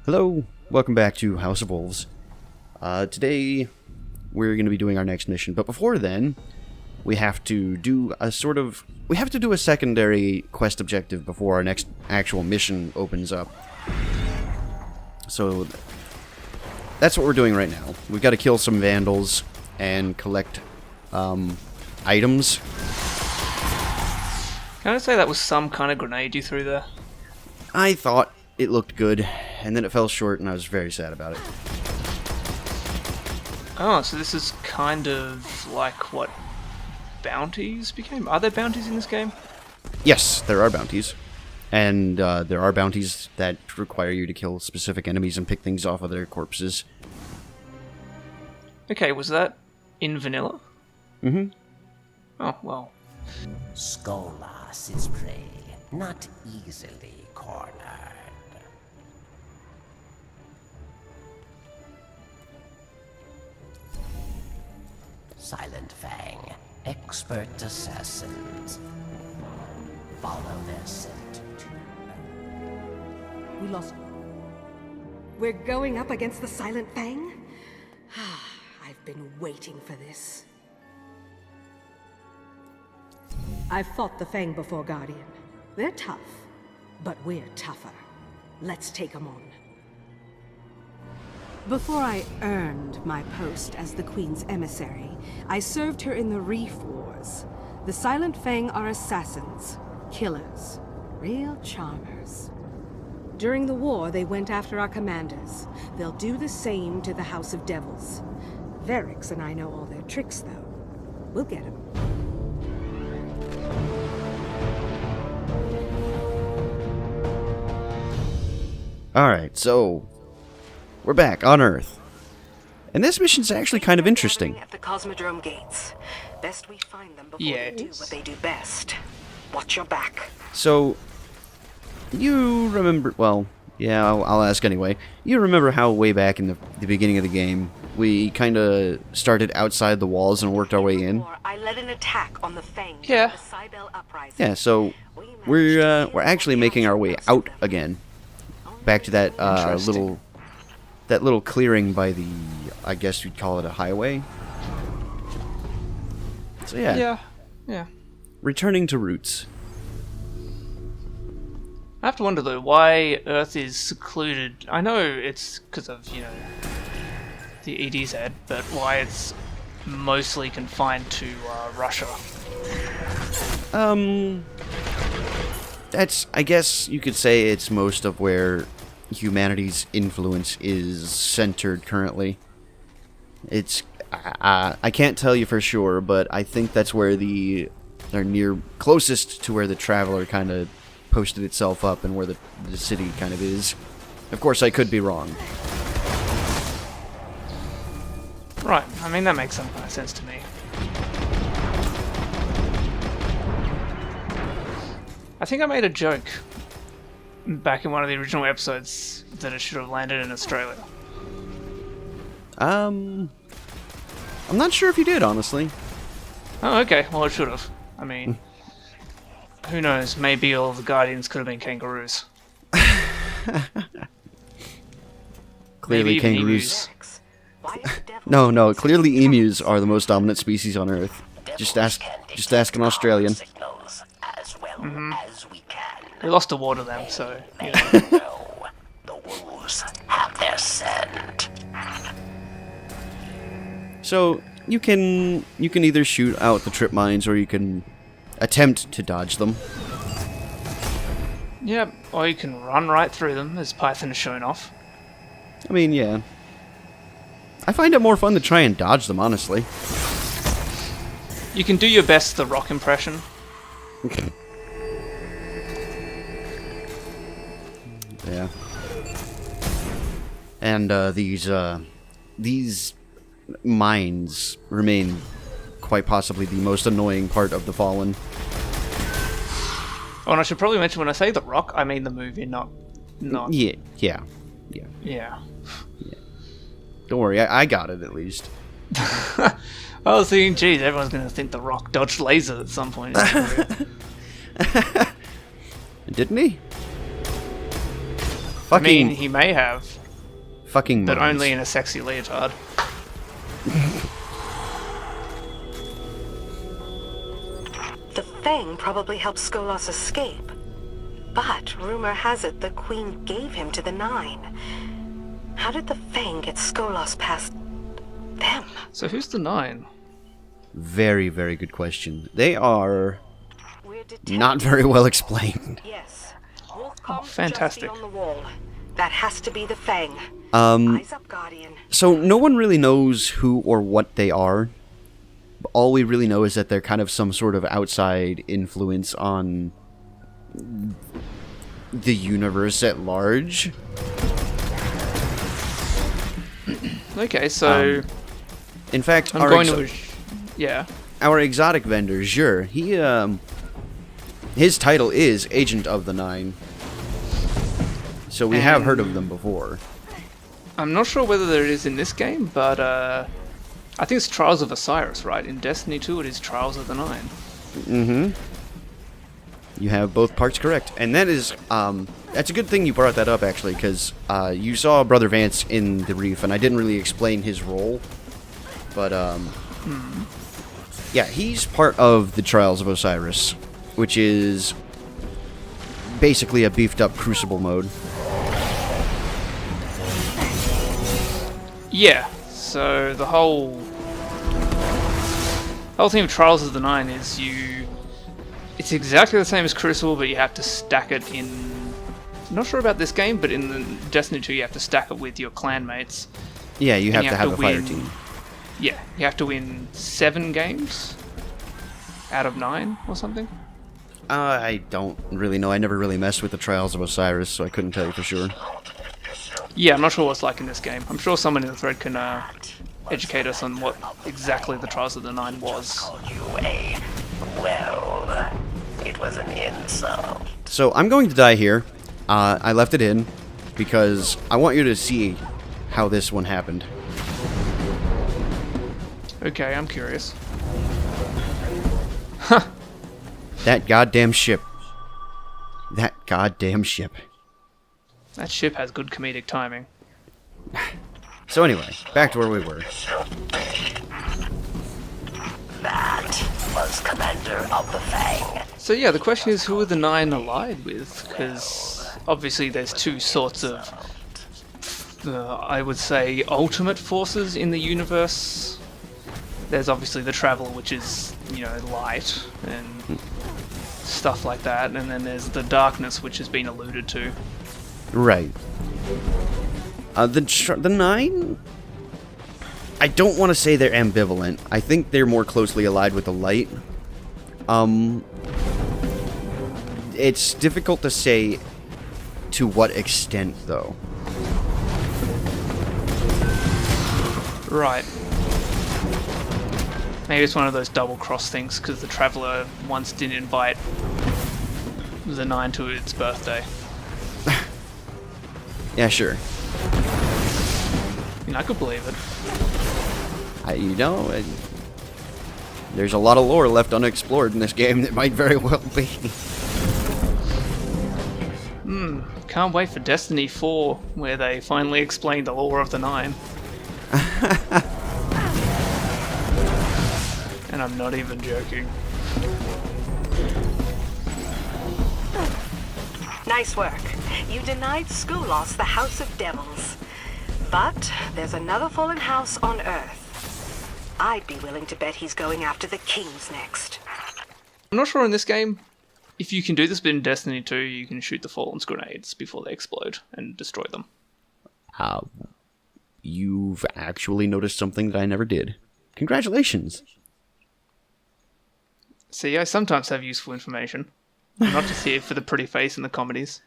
Hello, welcome back to House of Wolves. Today we're going to be doing our next mission, but before then, we have to do a secondary quest objective before our next actual mission opens up. So that's what we're doing right now. We've got to kill some vandals and collect items. Can I say that was some kind of grenade you threw there? I thought it looked good, and then it fell short, and I was very sad about it. Oh, so this is kind of like what bounties became? Are there bounties in this game? Yes, there are bounties. And there are bounties that require you to kill specific enemies and pick things off of their corpses. Okay, was that in vanilla? Mm-hmm. Oh, well. Skolas is prey, not easily cornered. Silent Fang, expert assassins. Follow their scent too. We lost. We're going up against the Silent Fang? I've been waiting for this. I've fought the Fang before, Guardian. They're tough, but we're tougher. Let's take them on. Before I earned my post as the Queen's emissary, I served her in the Reef Wars. The Silent Fang are assassins, killers, real charmers. During the war, they went after our commanders. They'll do the same to the House of Devils. Verix and I know all their tricks, though. We'll get them. Alright, so we're back on Earth. And this mission's actually kind of interesting. At the Cosmodrome gates. Best we find them before they do what they do best. Watch your back. So, you remember, well, yeah, I'll ask anyway. You remember how way back in the beginning of the game, we kind of started outside the walls and worked our way in? I led an attack on the Fang. Yeah. The Cybele uprising. Yeah, so we're actually making our way out again. Back to that little clearing by the, I guess you'd call it a highway. So yeah. Yeah. Returning to roots. I have to wonder though, why Earth is secluded. I know it's because of, the EDZ, but why it's mostly confined to Russia. I guess you could say it's most of where humanity's influence is centered currently. I can't tell you for sure, but I think that's where they're near closest to where the Traveler kind of posted itself up and where the city kind of is. Of course, I could be wrong. Right, I mean that makes some kind of sense to me. I think I made a joke back in one of the original episodes that it should have landed in Australia. I'm not sure if you did, honestly. Oh, okay. Well, it should have. I mean, who knows? Maybe all of the Guardians could have been kangaroos. Clearly, Maybe even kangaroos. emus. No. Clearly, emus are the most dominant species on Earth. Just ask an Australian. Signals as well as we can. We lost a war to them, so No, the wolves have their scent. So you can either shoot out the trip mines or you can attempt to dodge them. yeah. Or you can run right through them, as Python has shown off. I mean, yeah. I find it more fun to try and dodge them, honestly. You can do your best The Rock impression. Yeah. And these mines remain quite possibly the most annoying part of the Fallen. Oh, and I should probably mention when I say The Rock, I mean the movie, not. Yeah. Yeah. Don't worry, I got it at least. I was thinking, geez, everyone's going to think The Rock dodged lasers at some point. Didn't he? Fucking, he may have, fucking but moans. only in a sexy leotard. The Fang probably helped Skolos escape. But rumor has it the Queen gave him to the Nine. How did the Fang get Skolos past them? So who's the 9? Very, very good question. They are We're detecting. not very well explained. Yes. Oh, fantastic. On the wall. That has to be the Fang. Um, Eyes up, Guardian. so no one really knows who or what they are. All we really know is that they're kind of some sort of outside influence on the universe at large. Okay, so In fact, I'm our, going to... Yeah. our exotic vendor, Zhur, he, his title is Agent of the Nine. So we have heard of them before. I'm not sure whether there is in this game, but I think it's Trials of Osiris, right? In Destiny 2 it is Trials of the Nine. Mm-hmm. You have both parts correct. And that is, that's a good thing you brought that up, actually, because you saw Brother Vance in the Reef, and I didn't really explain his role. But, yeah, he's part of the Trials of Osiris, which is basically a beefed-up Crucible mode. Yeah, so the whole theme of Trials of the Nine is it's exactly the same as Crucible, but you have to stack it in... I'm not sure about this game, but in the Destiny 2 you have to stack it with your clanmates. Yeah, you have And to have a fire win- team. Yeah, you have to win 7 games out of 9 or something. I don't really know. I never really messed with the Trials of Osiris, so I couldn't tell you for sure. Yeah, I'm not sure what it's like in this game. I'm sure someone in the thread can educate us on what exactly the Trials of the Nine was. Called you well, it was an insult. So I'm going to die here. I left it in because I want you to see how this one happened. Okay, I'm curious. That goddamn ship. That goddamn ship. That ship has good comedic timing. So anyway, back to where we were. That was Commander of the Fang. So yeah, the question is, who are the 9 allied with? Because obviously there's two sorts of, I would say, ultimate forces in the universe. There's obviously the Traveler, which is, you know, light and stuff like that, and then there's the Darkness, which has been alluded to. Right. The Nine... I don't want to say they're ambivalent. I think they're more closely allied with the Light. It's difficult to say to what extent, though. Right. Maybe it's one of those double-cross things, because the Traveller once didn't invite the 9 to its birthday. Yeah, sure. I mean, I could believe it. There's a lot of lore left unexplored in this game that might very well be. Can't wait for Destiny 4, where they finally explain the lore of the 9. And I'm not even joking. Nice work. You denied Skolos the House of Devils. But there's another fallen house on Earth. I'd be willing to bet he's going after the kings next. I'm not sure in this game if you can do this, but in Destiny 2 you can shoot the Fallen's grenades before they explode and destroy them. You've actually noticed something that I never did. Congratulations. See, I sometimes have useful information. I'm not just here for the pretty face and the comedies.